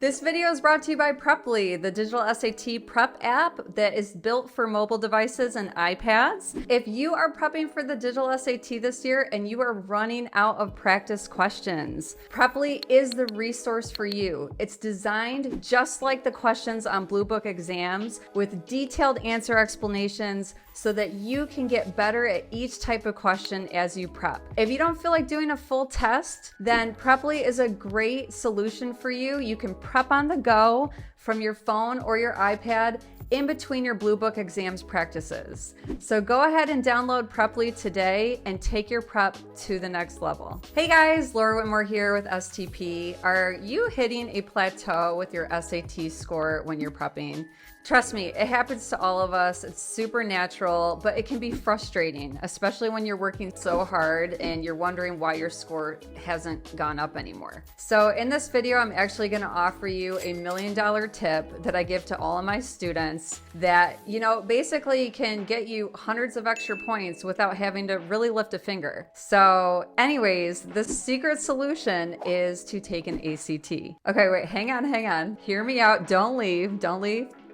This video is brought to you by Preply, the digital SAT prep app that is built for mobile devices and iPads. If you are prepping for the digital SAT this year and you are running out of practice questions, Preply is the resource for you. It's designed just like the questions on Blue Book exams with detailed answer explanations so that you can get better at each type of question as you prep. If you don't feel like doing a full test, then Preply is a great solution for you. You can prep on the go from your phone or your iPad in between your Blue Book exams practices. So go ahead and download Preply today and take your prep to the next level. Hey guys, Laura Whitmore here with STP. Are you hitting a plateau with your SAT score when you're prepping? Trust me, it happens to all of us. It's super natural, but it can be frustrating, especially when you're working so hard and you're wondering why your score hasn't gone up anymore. So in this video, I'm actually gonna offer you a $1 million tip that I give to all of my students that, basically can get you hundreds of extra points without having to really lift a finger. So anyways, the secret solution is to take an ACT. Okay, wait, hang on. Hear me out. Don't leave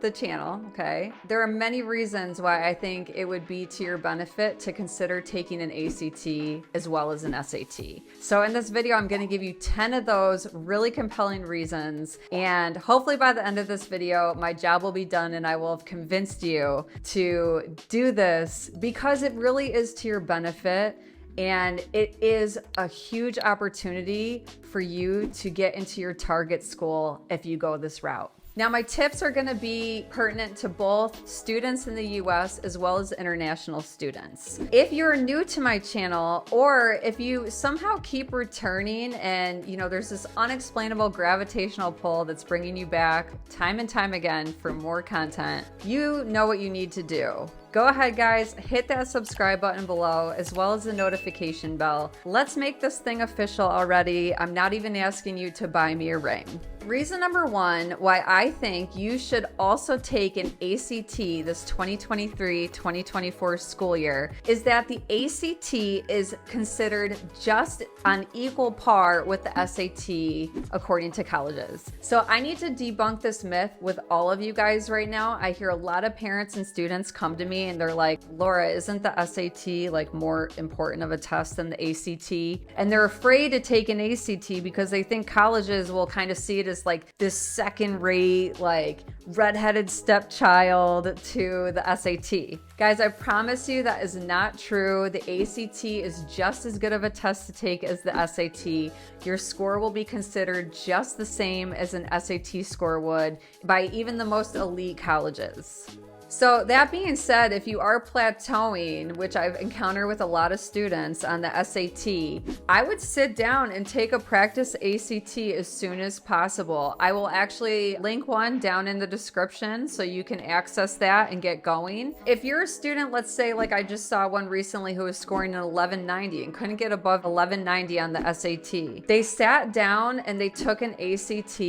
the channel, okay? There are many reasons why I think it would be to your benefit to consider taking an ACT as well as an SAT. So in this video, I'm gonna give you 10 of those really compelling reasons, and hopefully by the end of this video, my job will be done and I will have convinced you to do this because it really is to your benefit. And it is a huge opportunity for you to get into your target school if you go this route. Now, my tips are going to be pertinent to both students in the US as well as international students. If you're new to my channel, or if you somehow keep returning and there's this unexplainable gravitational pull that's bringing you back time and time again for more content, you know what you need to do. Go ahead, guys, hit that subscribe button below as well as the notification bell. Let's make this thing official already. I'm not even asking you to buy me a ring. Reason number one why I think you should also take an ACT this 2023-2024 school year is that the ACT is considered just on equal par with the SAT according to colleges. So I need to debunk this myth with all of you guys right now. I hear a lot of parents and students come to me and they're like, Laura, isn't the SAT like more important of a test than the ACT? And they're afraid to take an ACT because they think colleges will kind of see it as like this second rate, like redheaded stepchild to the SAT. Guys, I promise you that is not true. The ACT is just as good of a test to take as the SAT. Your score will be considered just the same as an SAT score would by even the most elite colleges. So that being said, if you are plateauing, which I've encountered with a lot of students on the SAT, I would sit down and take a practice ACT as soon as possible. I will actually link one down in the description so you can access that and get going. If you're a student, let's say like I just saw one recently who was scoring an 1190 and couldn't get above 1190 on the SAT. They sat down and they took an ACT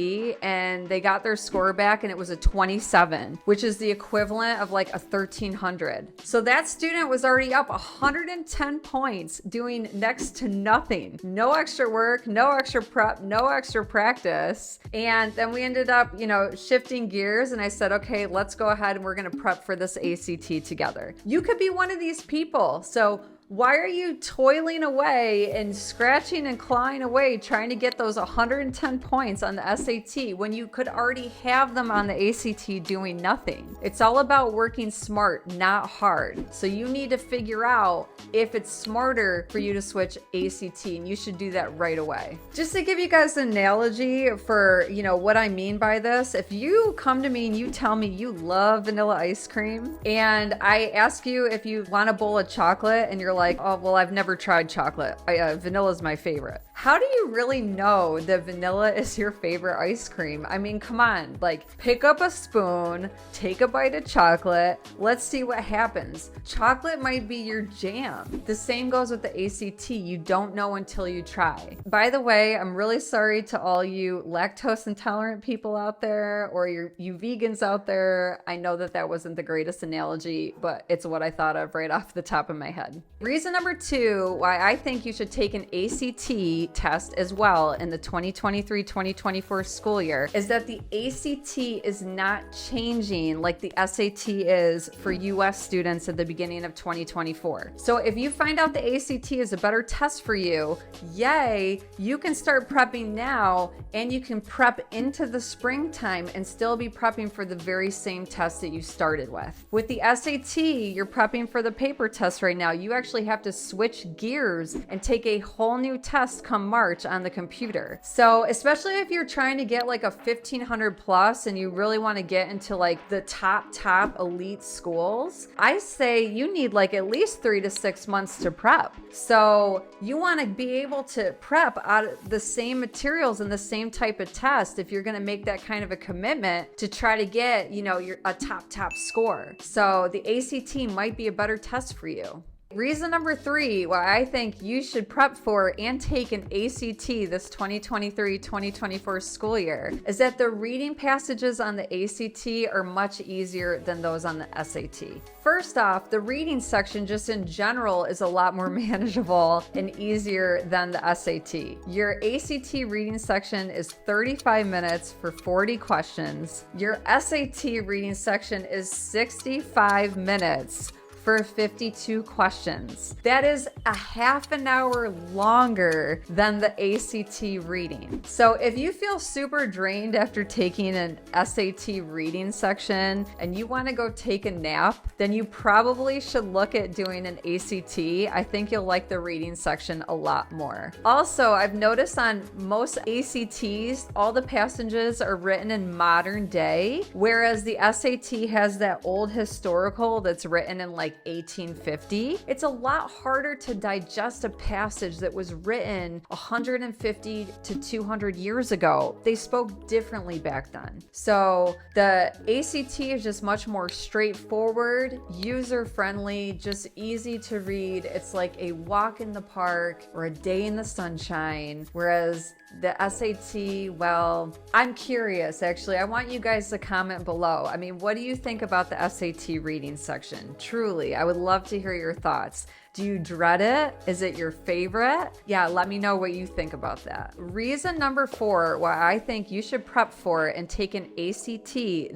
and they got their score back and it was a 27, which is the equivalent of like a 1300. So that student was already up 110 points doing next to nothing. No extra work, no extra prep, no extra practice. And then we ended up, shifting gears and I said, okay, let's go ahead and we're going to prep for this ACT together. You could be one of these people. So why are you toiling away and scratching and clawing away trying to get those 110 points on the SAT when you could already have them on the ACT doing nothing? It's all about working smart, not hard. So you need to figure out if it's smarter for you to switch ACT, and you should do that right away. Just to give you guys an analogy for, what I mean by this, if you come to me and you tell me you love vanilla ice cream and I ask you if you want a bowl of chocolate and you're like, oh, well, I've never tried chocolate. Vanilla is my favorite. How do you really know that vanilla is your favorite ice cream? I mean, come on, like pick up a spoon, take a bite of chocolate. Let's see what happens. Chocolate might be your jam. The same goes with the ACT. You don't know until you try. By the way, I'm really sorry to all you lactose intolerant people out there or you vegans out there. I know that wasn't the greatest analogy, but it's what I thought of right off the top of my head. Reason number 2 why I think you should take an ACT test as well in the 2023-2024 school year is that the ACT is not changing like the SAT is for US students at the beginning of 2024. So if you find out the ACT is a better test for you, yay, you can start prepping now and you can prep into the springtime and still be prepping for the very same test that you started with. With the SAT, you're prepping for the paper test right now. You actually have to switch gears and take a whole new test come March on the computer. So especially if you're trying to get like a 1500 plus and you really want to get into like the top elite schools, I say you need like at least 3 to 6 months to prep. So you want to be able to prep out of the same materials and the same type of test if you're going to make that kind of a commitment to try to get, a top score. So the ACT might be a better test for you. Reason number 3 why I think you should prep for and take an ACT this 2023-2024 school year is that the reading passages on the ACT are much easier than those on the SAT. First off, the reading section just in general is a lot more manageable and easier than the SAT. Your ACT reading section is 35 minutes for 40 questions. Your SAT reading section is 65 minutes for 52 questions. That is a half an hour longer than the ACT reading. So if you feel super drained after taking an SAT reading section and you want to go take a nap, then you probably should look at doing an ACT. I think you'll like the reading section a lot more. Also, I've noticed on most ACTs, all the passages are written in modern day, whereas the SAT has that old historical that's written in like 1850. It's a lot harder to digest a passage that was written 150 to 200 years ago. They spoke differently back then. So the ACT is just much more straightforward, user-friendly, just easy to read. It's like a walk in the park or a day in the sunshine, whereas the SAT, well, I'm curious actually. I want you guys to comment below. I mean, what do you think about the SAT reading section? Truly, I would love to hear your thoughts. Do you dread it? Is it your favorite? Yeah, let me know what you think about that. Reason number 4 why I think you should prep for and take an ACT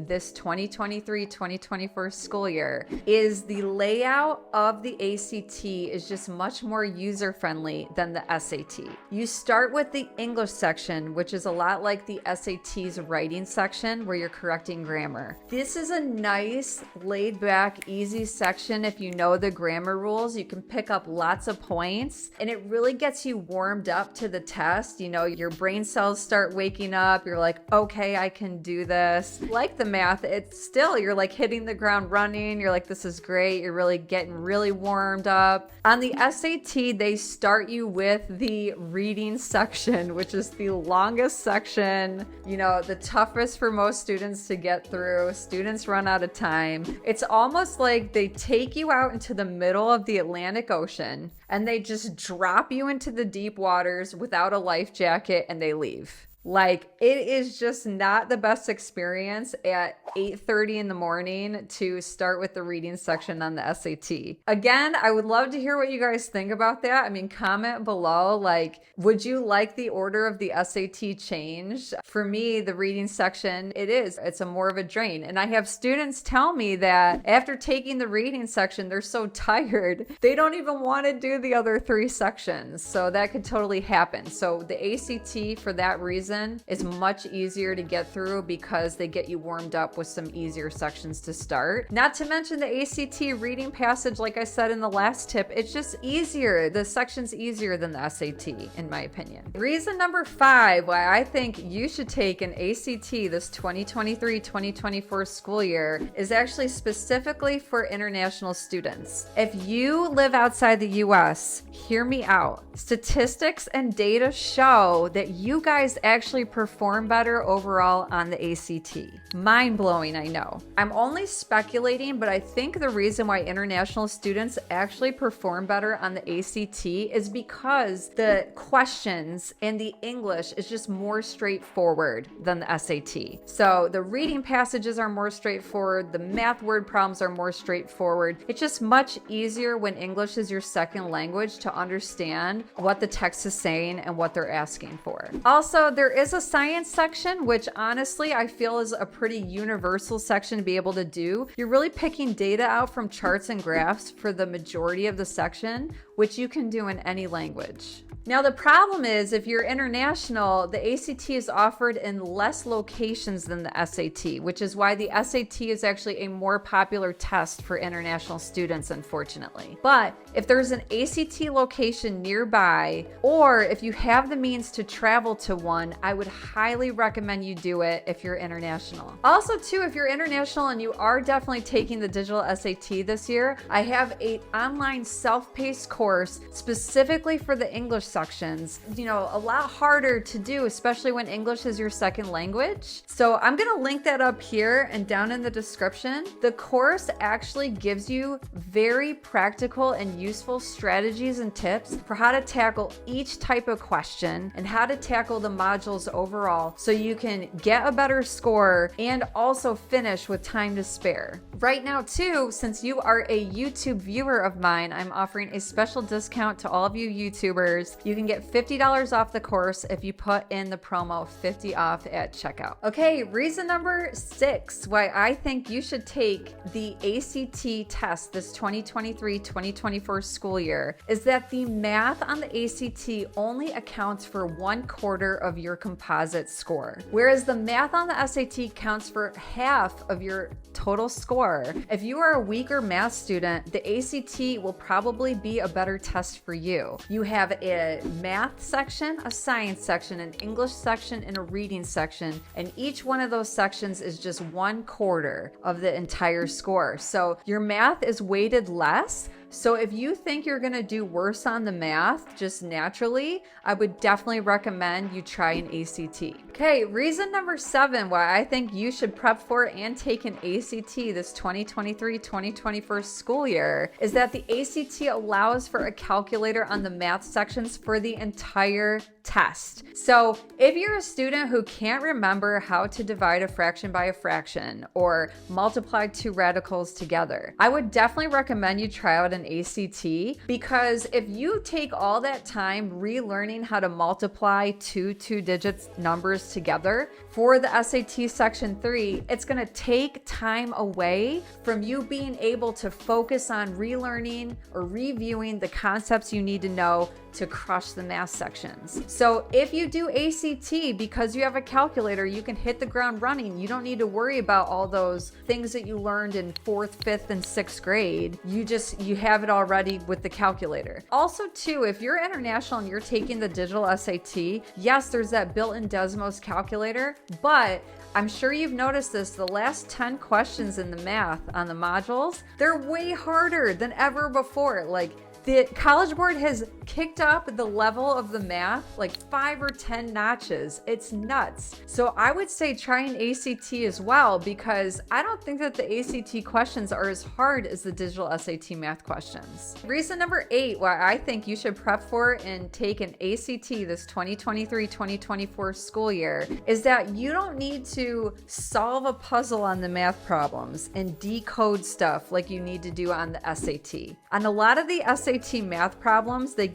this 2023-2024 school year is the layout of the ACT is just much more user-friendly than the SAT. You start with the English section, which is a lot like the SAT's writing section where you're correcting grammar. This is a nice, laid-back, easy section. If you know the grammar rules, you can pick up lots of points and it really gets you warmed up to the test. Your brain cells start waking up. You're like, okay, I can do this. Like the math, it's still, you're like hitting the ground running. You're like, this is great. You're really getting really warmed up. On the SAT, they start you with the reading section, which is the longest section, the toughest for most students to get through. Students run out of time. It's almost like they take you out into the middle of the Atlantic Ocean and they just drop you into the deep waters without a life jacket and they leave. Like, it is just not the best experience at 8:30 in the morning to start with the reading section on the SAT. Again, I would love to hear what you guys think about that. I mean, comment below, like, would you like the order of the SAT changed? For me, the reading section, it's a more of a drain. And I have students tell me that after taking the reading section, they're so tired, they don't even want to do the other 3 sections. So that could totally happen. So the ACT, for that reason, is much easier to get through because they get you warmed up with some easier sections to start. Not to mention the ACT reading passage, like I said in the last tip, it's just easier. The section's easier than the SAT, in my opinion. Reason number 5 why I think you should take an ACT this 2023-2024 school year is actually specifically for international students. If you live outside the US, hear me out. Statistics and data show that you guys actually actually perform better overall on the ACT. Mind blowing, I know. I'm only speculating, but I think the reason why international students actually perform better on the ACT is because the questions and the English is just more straightforward than the SAT. So the reading passages are more straightforward, the math word problems are more straightforward. It's just much easier when English is your second language to understand what the text is saying and what they're asking for. Also, there is a science section, which honestly I feel is a pretty universal section to be able to do. You're really picking data out from charts and graphs for the majority of the section, which you can do in any language. Now, the problem is if you're international, the ACT is offered in less locations than the SAT, which is why the SAT is actually a more popular test for international students, unfortunately. But if there's an ACT location nearby, or if you have the means to travel to one, I would highly recommend you do it if you're international. Also, too, if you're international and you are definitely taking the digital SAT this year, I have an online self-paced course specifically for the English sections, a lot harder to do, especially when English is your second language. So I'm going to link that up here and down in the description. The course actually gives you very practical and useful strategies and tips for how to tackle each type of question and how to tackle the modules overall so you can get a better score and also finish with time to spare. Right now, too, since you are a YouTube viewer of mine, I'm offering a special discount to all of you YouTubers. You can get $50 off the course if you put in the promo 50 off at checkout. Okay, reason number 6 why I think you should take the ACT test this 2023-2024 school year is that the math on the ACT only accounts for 1/4 of your composite score, whereas the math on the SAT counts for half of your total score. If you are a weaker math student, the ACT will probably be a better test for you. You have a math section, a science section, an English section, and a reading section, and each one of those sections is just 1/4 of the entire score. So your math is weighted less. So if you think you're going to do worse on the math just naturally, I would definitely recommend you try an ACT. Okay, reason number 7 why I think you should prep for and take an ACT this 2023-2024 school year is that the ACT allows for a calculator on the math sections for the entire test. So if you're a student who can't remember how to divide a fraction by a fraction or multiply two radicals together, I would definitely recommend you try out an ACT, because if you take all that time relearning how to multiply two-digit numbers together for the SAT section 3, it's going to take time away from you being able to focus on relearning or reviewing the concepts you need to know to crush the math sections. So if you do ACT because you have a calculator, you can hit the ground running. You don't need to worry about all those things that you learned in 4th, 5th, and 6th grade. You have it already with the calculator. Also, too, if you're international and you're taking the digital SAT, yes, there's that built-in Desmos calculator, but I'm sure you've noticed this, the last 10 questions in the math on the modules, they're way harder than ever before. Like, the College Board has kicked up the level of the math like 5 or 10 notches. It's nuts. So I would say try an ACT as well, because I don't think that the ACT questions are as hard as the digital SAT math questions. Reason number 8 why I think you should prep for and take an ACT this 2023-2024 school year is that you don't need to solve a puzzle on the math problems and decode stuff like you need to do on the SAT. On a lot of the SAT math problems, they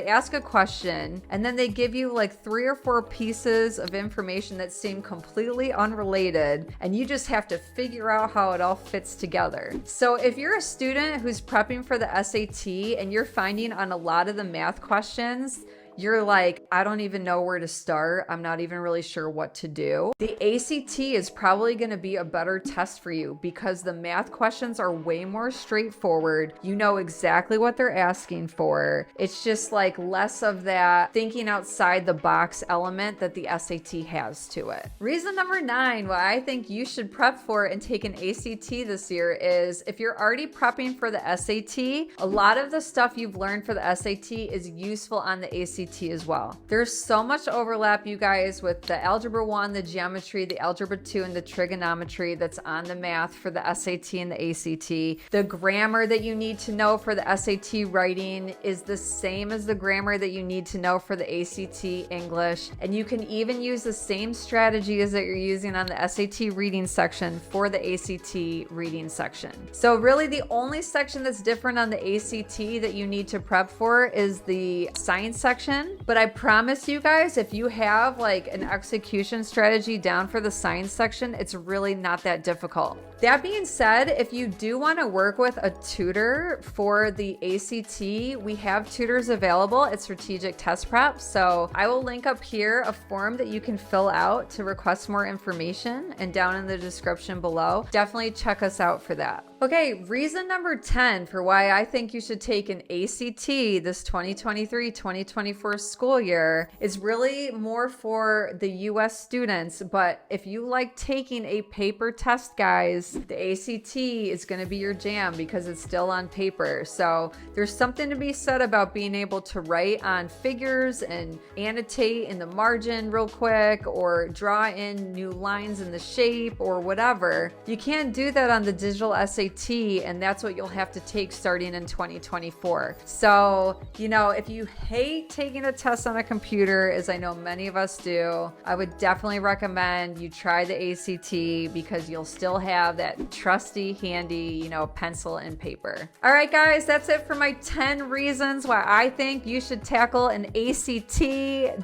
ask a question and then they give you like 3 or 4 pieces of information that seem completely unrelated, and you just have to figure out how it all fits together. So if you're a student who's prepping for the SAT and you're finding on a lot of the math questions, you're like, I don't even know where to start. I'm not even really sure what to do. The ACT is probably going to be a better test for you because the math questions are way more straightforward. You know exactly what they're asking for. It's just like less of that thinking outside the box element that the SAT has to it. Reason number 9 why I think you should prep for and take an ACT this year is if you're already prepping for the SAT, a lot of the stuff you've learned for the SAT is useful on the ACT ACT as well. There's so much overlap, you guys, with the Algebra 1, the Geometry, the Algebra 2, and the Trigonometry that's on the math for the SAT and the ACT. The grammar that you need to know for the SAT writing is the same as the grammar that you need to know for the ACT English. And you can even use the same strategies that you're using on the SAT reading section for the ACT reading section. So really the only section that's different on the ACT that you need to prep for is the science section. But I promise you guys, if you have like an execution strategy down for the science section, it's really not that difficult. That being said, if you do want to work with a tutor for the ACT, we have tutors available at Strategic Test Prep. So I will link up here a form that you can fill out to request more information, and down in the description below. Definitely check us out for that. Okay, reason number 10 for why I think you should take an ACT this 2023-2024 school year is really more for the US students. But if you like taking a paper test, guys, the ACT is going to be your jam because it's still on paper. So there's something to be said about being able to write on figures and annotate in the margin real quick, or draw in new lines in the shape or whatever. You can't do that on the digital SAT, and that's what you'll have to take starting in 2024. So, you know, if you hate taking a test on a computer, as I know many of us do, I would definitely recommend you try the ACT because you'll still have that trusty, handy, you know, pencil and paper. All right, guys, that's it for my 10 reasons why I think you should tackle an ACT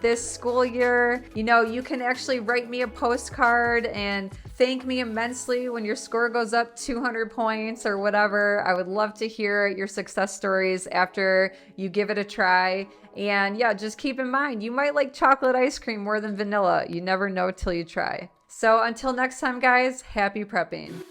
this school year. You know, you can actually write me a postcard and thank me immensely when your score goes up 200 points or whatever. I would love to hear your success stories after you give it a try. And yeah, just keep in mind, you might like chocolate ice cream more than vanilla. You never know till you try. So until next time, guys, happy prepping.